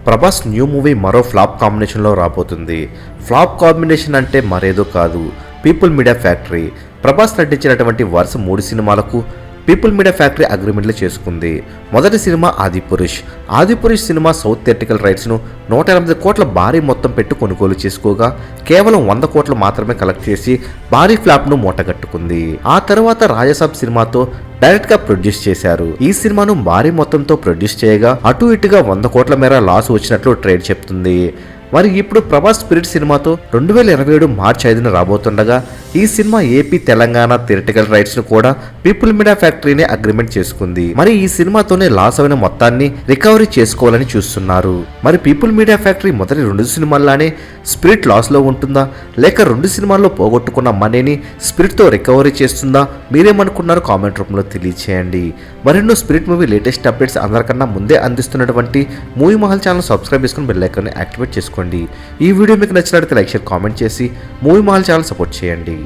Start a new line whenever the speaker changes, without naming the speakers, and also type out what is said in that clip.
Prabhas new movie మరో flop కాంబినేషన్లో రాబోతుంది. ఫ్లాప్ కాంబినేషన్ అంటే మరేదో కాదు, పీపుల్ మీడియా ఫ్యాక్టరీ. ప్రభాస్ నటించినటువంటి వరుస 3 సినిమాలకు పీపుల్ మీడియా ఫ్యాక్టరీ అగ్రిమెంట్లు చేసుకుంది. మొదటి cinema Adipurush. Adipurush cinema south theatrical రైట్స్ను 180 కోట్ల భారీ మొత్తం పెట్టి కొనుగోలు చేసుకోగా కేవలం 100 కోట్లు మాత్రమే కలెక్ట్ చేసి భారీ ఫ్లాప్ను మూటగట్టుకుంది. ఆ తర్వాత రాజసాబ్ సినిమాతో డైరెక్ట్ గా ప్రొడ్యూస్ చేశారు. ఈ సినిమాను భారీ మొత్తంతో ప్రొడ్యూస్ చేయగా అటు ఇటుగా 100 కోట్ల మేర లాస్ వచ్చినట్లు ట్రేడ్ చెప్తుంది. మరి ఇప్పుడు ప్రభాస్ స్పిరిట్ సినిమాతో 2027 మార్చి 5న రాబోతుండగా ఈ cinema AP Telangana theatrical rights ను కూడా పీపుల్ మీడియా ఫ్యాక్టరీనే అగ్రిమెంట్ చేసుకుంది. మరి ఈ సినిమాతోనే లాస్ అయిన మొత్తాన్ని రికవరీ చేసుకోవాలని చూస్తున్నారు. మరి పీపుల్ మీడియా ఫ్యాక్టరీ మొదటి 2 సినిమాల్లానే స్పిరిట్ లాస్ లో ఉంటుందా, లేక 2 సినిమాల్లో పోగొట్టుకున్న మనీని స్పిరిట్ తో రికవరీ చేస్తుందా? మీరేమనుకున్నారు కామెంట్ రూపంలో తెలియచేయండి. మరెన్నో స్పిరిట్ మూవీ లేటెస్ట్ అప్డేట్స్ అందరికన్నా ముందే అందిస్తున్నటువంటి మూవీ మహల్ ఛానల్ సబ్స్క్రైబ్ చేసుకుని బెల్ ఐకాన్ ని యాక్టివేట్ చేసుకోండి. ఈ వీడియో మీకు నచ్చినట్లయితే లైక్, షేర్, కామెంట్ చేసి మూవీ మహల్ ఛానల్ సపోర్ట్ చేయండి.